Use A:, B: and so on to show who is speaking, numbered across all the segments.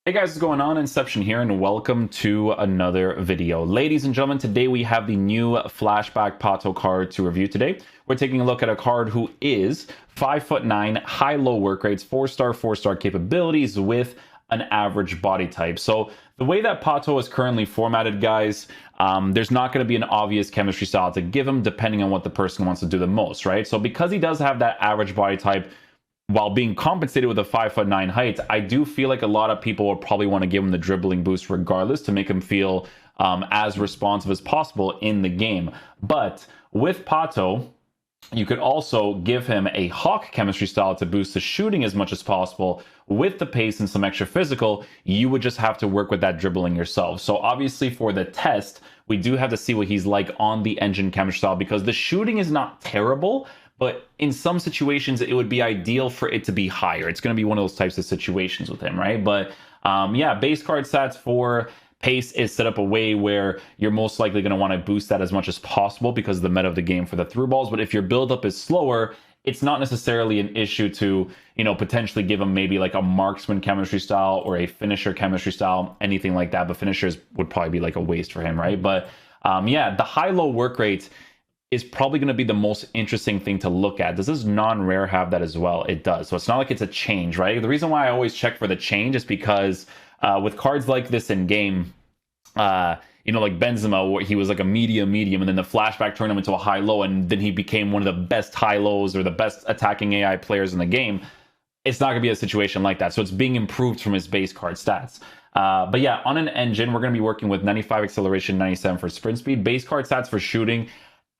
A: Hey guys, what's going on? Inception here, and welcome to another video. Ladies and gentlemen, today we have the new Flashback Pato card to review today. We're taking a look at a card who is 5'9", high-low work rates, 4-star capabilities with an average body type. So the way that Pato is currently formatted, guys, there's not going to be an obvious chemistry style to give him depending on what the person wants to do the most, right? So because he does have that average body type, while being compensated with a 5'9" height, I do feel like a lot of people will probably want to give him the dribbling boost regardless to make him feel as responsive as possible in the game. But with Pato, you could also give him a Hawk chemistry style to boost the shooting as much as possible. With the pace and some extra physical, you would just have to work with that dribbling yourself. So obviously for the test, we do have to see what he's like on the engine chemistry style because the shooting is not terrible, but in some situations, it would be ideal for it to be higher. It's going to be one of those types of situations with him, right? But yeah, base card stats for pace is set up a way where you're most likely going to want to boost that as much as possible because of the meta of the game for the through balls. But if your buildup is slower, it's not necessarily an issue to, potentially give him maybe like a marksman chemistry style or a finisher chemistry style, anything like that. But finishers would probably be like a waste for him, right? But yeah, the high-low work rate is probably going to be the most interesting thing to look at. Does this non-rare have that as well? It does. So it's not like it's a change, right? The reason why I always check for the change is because with cards like this in game, like Benzema, where he was like a medium, and then the flashback turned him into a high-low, and then he became one of the best high-lows or the best attacking AI players in the game. It's not going to be a situation like that. So it's being improved from his base card stats. But yeah, on an engine, we're going to be working with 95 acceleration, 97 for sprint speed. Base card stats for shooting,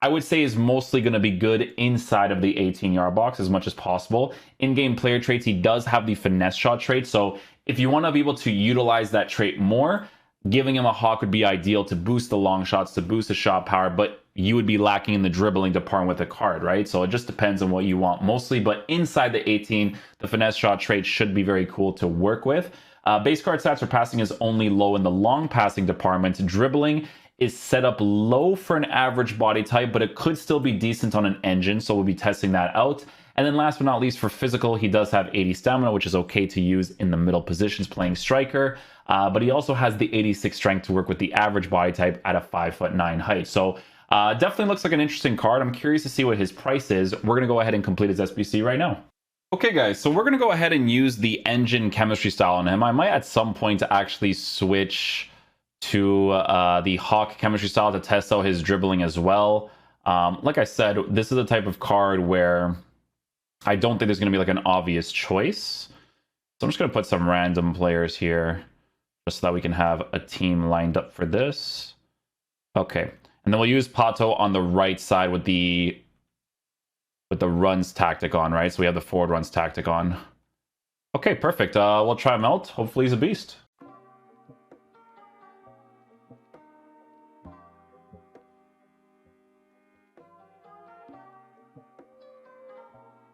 A: I would say, is mostly going to be good inside of the 18-yard box as much as possible. In-game player traits, he does have the finesse shot trait. So if you want to be able to utilize that trait more, giving him a Hawk would be ideal to boost the long shots, to boost the shot power, but you would be lacking in the dribbling to partner with the card, right? So it just depends on what you want mostly. But inside the 18, the finesse shot trait should be very cool to work with. Base card stats for passing is only low in the long passing department. Dribbling is set up low for an average body type, but it could still be decent on an engine, so we'll be testing that out. And then last but not least, for physical, he does have 80 stamina, which is okay to use in the middle positions playing striker, but he also has the 86 strength to work with the average body type at a 5'9" height. So definitely looks like an interesting card. I'm curious to see what his price is. We're going to go ahead and complete his SBC right now. Okay, guys, so we're going to go ahead and use the engine chemistry style on him. I might at some point actually switch to the Hawk chemistry style to test out his dribbling as well. Like I said, this is a type of card where I don't think there's going to be like an obvious choice. So I'm just going to put some random players here just so that we can have a team lined up for this. Okay, and then we'll use Pato on the right side with the runs tactic on, right? So we have the forward runs tactic on. Okay, perfect. We'll try him out. Hopefully he's a beast.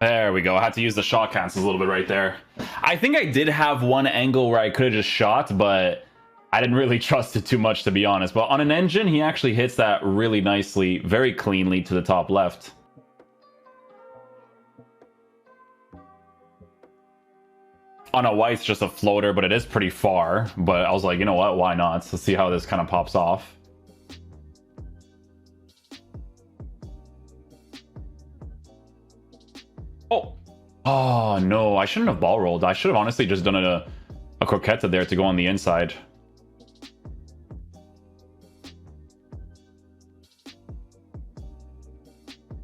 A: There we go. I had to use the shot cancels a little bit right there. I think I did have one angle where I could have just shot, but I didn't really trust it too much, to be honest. But on an engine, he actually hits that really nicely, very cleanly to the top left. On a white, it's just a floater, but it is pretty far. But I was like, you know what? Why not? Let's see how this kind of pops off. Oh, no, I shouldn't have ball rolled. I should have honestly just done a croqueta there to go on the inside.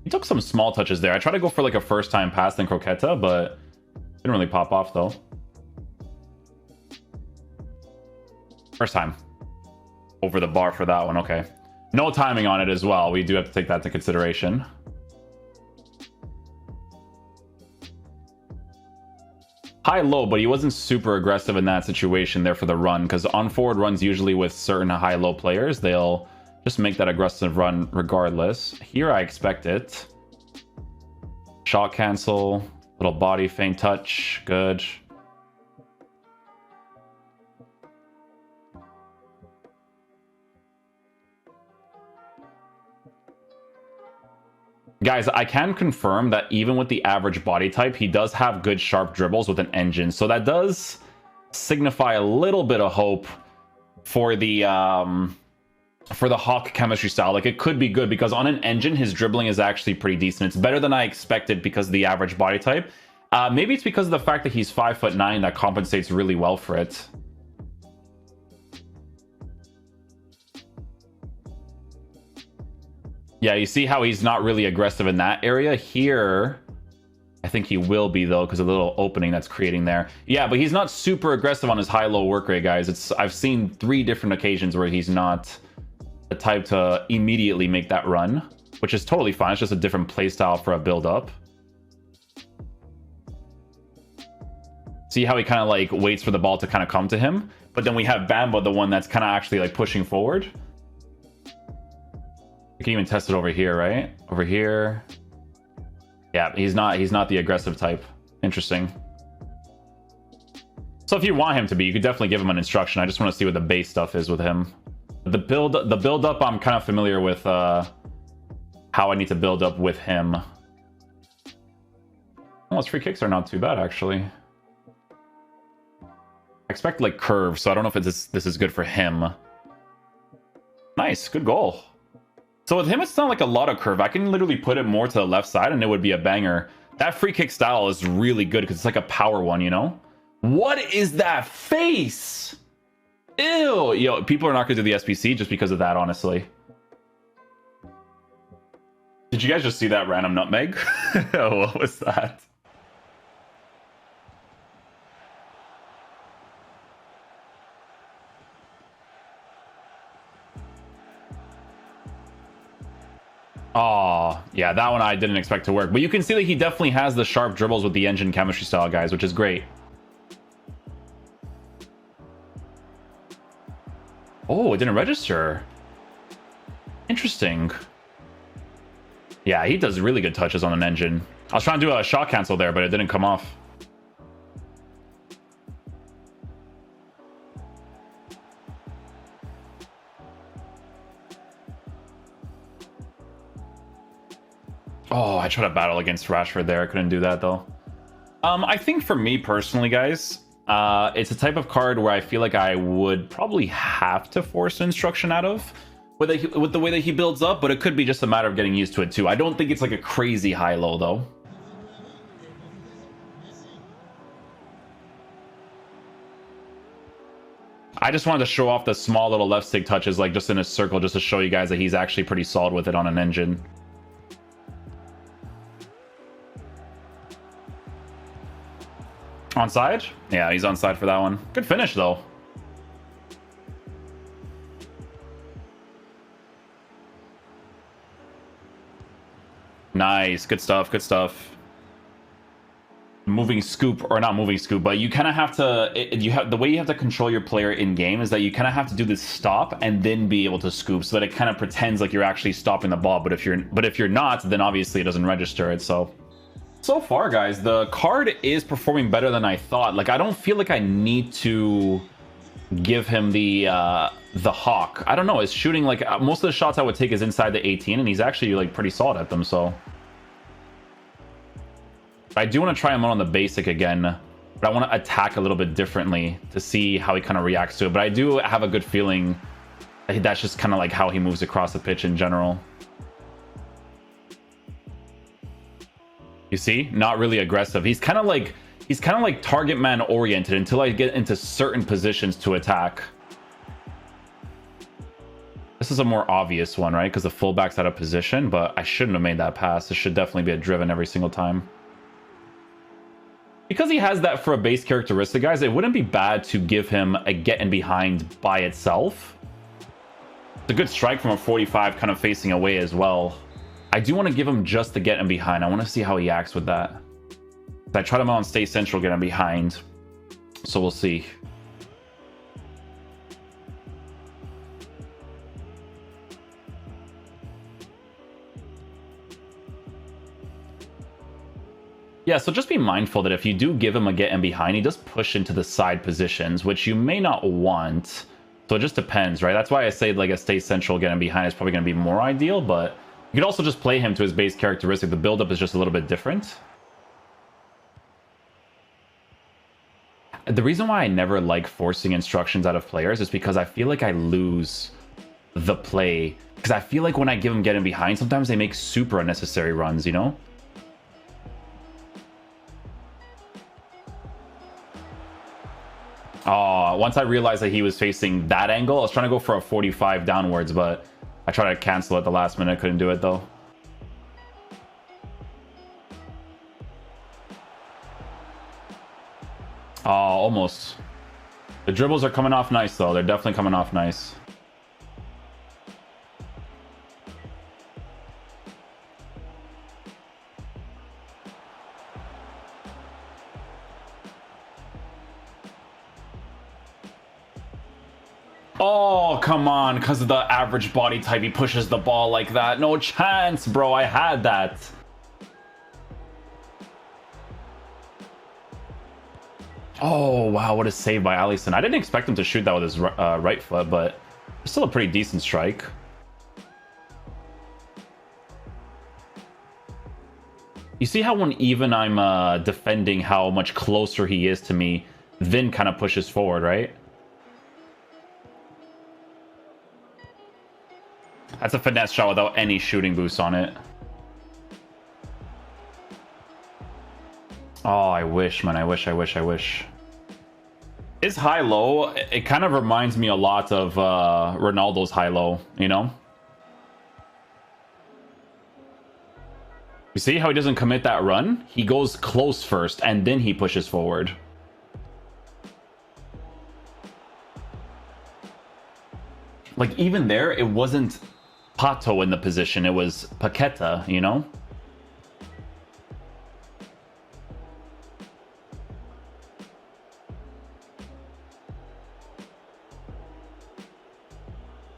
A: He took some small touches there. I tried to go for like a first time pass than croqueta, but didn't really pop off though. First time. Over the bar for that one, okay. No timing on it as well. We do have to take that into consideration. High-low, but he wasn't super aggressive in that situation there for the run, because on forward runs, usually with certain high-low players, they'll just make that aggressive run regardless. Here, I expect it. Shot cancel, little body feint touch, good. Guys, I can confirm that even with the average body type, he does have good sharp dribbles with an engine. So that does signify a little bit of hope for the Hawk chemistry style. Like, it could be good because on an engine, his dribbling is actually pretty decent. It's better than I expected because of the average body type. Maybe it's because of the fact that he's 5'9" that compensates really well for it. Yeah, you see how he's not really aggressive in that area? Here, I think he will be, though, because of the little opening that's creating there. Yeah, but he's not super aggressive on his high-low work rate, guys. I've seen 3 different occasions where he's not the type to immediately make that run, which is totally fine. It's just a different playstyle for a build-up. See how he kind of like waits for the ball to kind of come to him? But then we have Bamba, the one that's kind of actually like pushing forward. You can even test it over here, right? Over here. Yeah, he's not the aggressive type. Interesting. So if you want him to be, you could definitely give him an instruction. I just want to see what the base stuff is with him. The build up, I'm kind of familiar with how I need to build up with him. Well, his free kicks are not too bad, actually. I expect like curve, so I don't know if this is good for him. Nice, good goal. So with him, it's not like a lot of curve. I can literally put it more to the left side and it would be a banger. That free kick style is really good because it's like a power one, you know? What is that face? Ew. Yo, people are not going to do the SPC just because of that, honestly. Did you guys just see that random nutmeg? What was that? Oh, yeah, that one I didn't expect to work. But you can see that he definitely has the sharp dribbles with the engine chemistry style, guys, which is great. Oh, it didn't register. Interesting. Yeah, he does really good touches on an engine. I was trying to do a shot cancel there, but it didn't come off. Oh, I tried to battle against Rashford there. I couldn't do that, though. I think for me personally, guys, it's a type of card where I feel like I would probably have to force an instruction out of with the way that he builds up, but it could be just a matter of getting used to it, too. I don't think it's like a crazy high-low, though. I just wanted to show off the small little left stick touches, like just in a circle, just to show you guys that he's actually pretty solid with it on an engine. Onside? Yeah, he's onside for that one. Good finish, though. Nice. Good stuff. Good stuff. Moving scoop, or not moving scoop, but you kind of have to... the way you have to control your player in-game is that you kind of have to do this stop and then be able to scoop so that it kind of pretends like you're actually stopping the ball. But if you're not, then obviously it doesn't register it, So far, guys, the card is performing better than I thought. Like, I don't feel like I need to give him the Hawk. I don't know. It's shooting, like, most of the shots I would take is inside the 18, and he's actually, like, pretty solid at them, so. I do want to try him on the basic again, but I want to attack a little bit differently to see how he kind of reacts to it. But I do have a good feeling that that's just kind of like how he moves across the pitch in general. You see, not really aggressive. He's kind of like target man oriented until I get into certain positions to attack. This is a more obvious one, right? Because the fullback's out of position, but I shouldn't have made that pass. This should definitely be a driven every single time. Because he has that for a base characteristic, guys, it wouldn't be bad to give him a get in behind by itself. It's a good strike from a 45 kind of facing away as well. I do want to give him just the get in behind. I want to see how he acts with that. I tried him out on stay central, get him behind. So we'll see. Yeah, so just be mindful that if you do give him a get in behind, he does push into the side positions, which you may not want. So it just depends, right? That's why I say like a stay central, get in behind is probably going to be more ideal, but you could also just play him to his base characteristic. The buildup is just a little bit different. The reason why I never like forcing instructions out of players is because I feel like I lose the play. Because I feel like when I give them getting behind, sometimes they make super unnecessary runs, you know? Oh, once I realized that he was facing that angle, I was trying to go for a 45 downwards, but I tried to cancel at the last minute. I couldn't do it, though. Oh, almost. The dribbles are coming off nice, though. They're definitely coming off nice. Oh, come on. Because of the average body type, he pushes the ball like that. No chance, bro. I had that. Oh, wow. What a save by Alisson. I didn't expect him to shoot that with his right foot, but it's still a pretty decent strike. You see how when even I'm defending how much closer he is to me, then kind of pushes forward, right? That's a finesse shot without any shooting boost on it. Oh, I wish, man. I wish. His high-low, it kind of reminds me a lot of Ronaldo's high-low, you know? You see how he doesn't commit that run? He goes close first, and then he pushes forward. Like, even there, it wasn't Pato in the position. It was Paqueta, you know?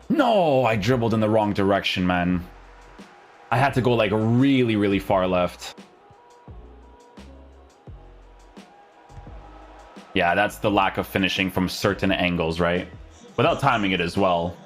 A: No, I dribbled in the wrong direction, man. I had to go like really, really far left. Yeah, that's the lack of finishing from certain angles, right? Without timing it as well.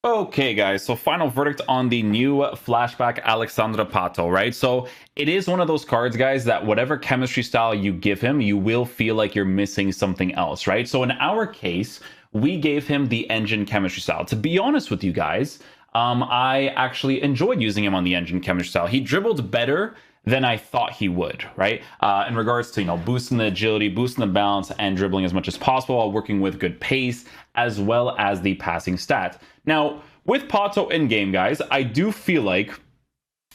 A: Okay, guys, so final verdict on the new Flashback Alexandre Pato, right? So it is one of those cards, guys, that whatever chemistry style you give him, you will feel like you're missing something else, right? So in our case, we gave him the engine chemistry style. To be honest with you guys, I actually enjoyed using him on the engine chemistry style. He dribbled better than I thought he would, right? In regards to, you know, boosting the agility, boosting the balance, and dribbling as much as possible while working with good pace, as well as the passing stat. Now, with Pato in-game, guys, I do feel like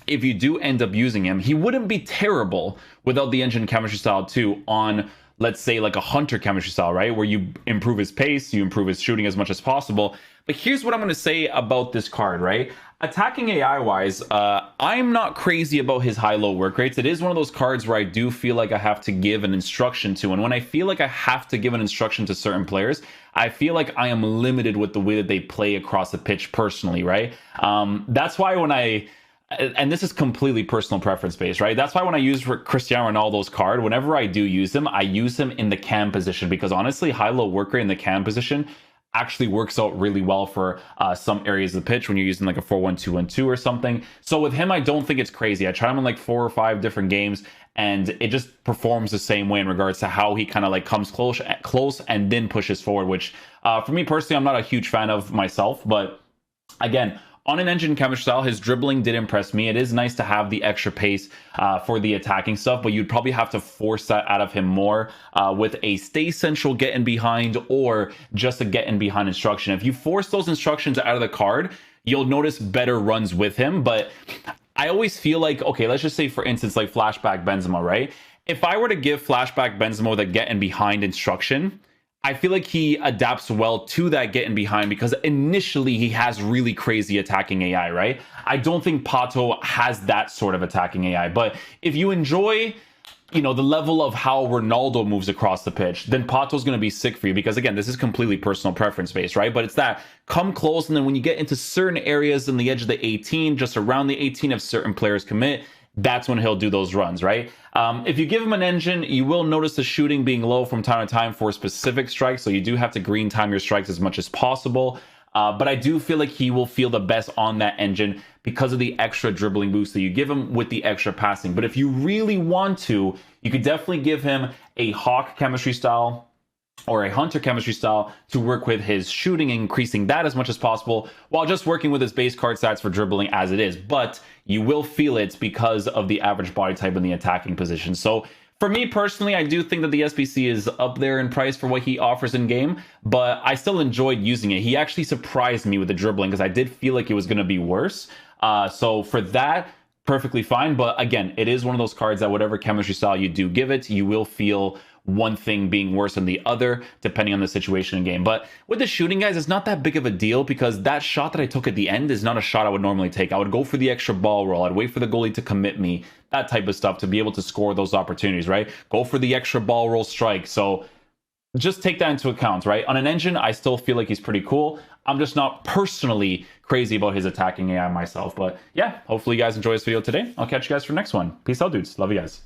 A: if you do end up using him, he wouldn't be terrible without the engine chemistry style too on, let's say, like a hunter chemistry style, right? Where you improve his pace, you improve his shooting as much as possible. But here's what I'm going to say about this card, right? Attacking AI-wise, I'm not crazy about his high-low work rates. It is one of those cards where I do feel like I have to give an instruction to. And when I feel like I have to give an instruction to certain players, I feel like I am limited with the way that they play across the pitch personally, right? That's why when and this is completely personal preference based, right? That's why when I use Cristiano Ronaldo's card, whenever I do use him, I use him in the cam position, because honestly, high-low work rate in the cam position actually works out really well for some areas of the pitch when you're using like a 4-1-2-1-2 or something. So with him, I don't think it's crazy. I tried him in like 4 or 5 different games, and it just performs the same way in regards to how he kind of like comes close and then pushes forward, which for me personally, I'm not a huge fan of myself. But again, on an engine chemistry style, his dribbling did impress me. It is nice to have the extra pace for the attacking stuff, but you'd probably have to force that out of him more with a stay central, get in behind, or just a get in behind instruction. If you force those instructions out of the card, you'll notice better runs with him. But I always feel like, okay, let's just say, for instance, like Flashback Benzema, right? If I were to give Flashback Benzema the get in behind instruction, I feel like he adapts well to that getting behind, because initially he has really crazy attacking AI, right? I don't think Pato has that sort of attacking AI. But if you enjoy, you know, the level of how Ronaldo moves across the pitch, then Pato's going to be sick for you, because again, this is completely personal preference based, right? But it's that come close, and then when you get into certain areas in the edge of the 18, just around the 18, if certain players commit, that's when he'll do those runs, right? If you give him an engine, you will notice the shooting being low from time to time for specific strikes, so you do have to green time your strikes as much as possible. But I do feel like he will feel the best on that engine because of the extra dribbling boost that you give him with the extra passing. But if you really want to, you could definitely give him a Hawk chemistry style, or a hunter chemistry style to work with his shooting and increasing that as much as possible while just working with his base card stats for dribbling as it is. But you will feel it because of the average body type in the attacking position. So for me personally, I do think that the SBC is up there in price for what he offers in game, but I still enjoyed using it. He actually surprised me with the dribbling because I did feel like it was going to be worse. So for that, perfectly fine. But again, it is one of those cards that whatever chemistry style you do give it, you will feel one thing being worse than the other depending on the situation in game. But with the shooting, guys, it's not that big of a deal because that shot that I took at the end is not a shot I would normally take. I would go for the extra ball roll. I'd wait for the goalie to commit me, that type of stuff, to be able to score those opportunities, right? Go for the extra ball roll strike. So just take that into account, right? On an engine, I still feel like he's pretty cool. I'm just not personally crazy about his attacking AI myself. But yeah, hopefully you guys enjoy this video today. I'll catch you guys for the next one. Peace out, dudes. Love you guys.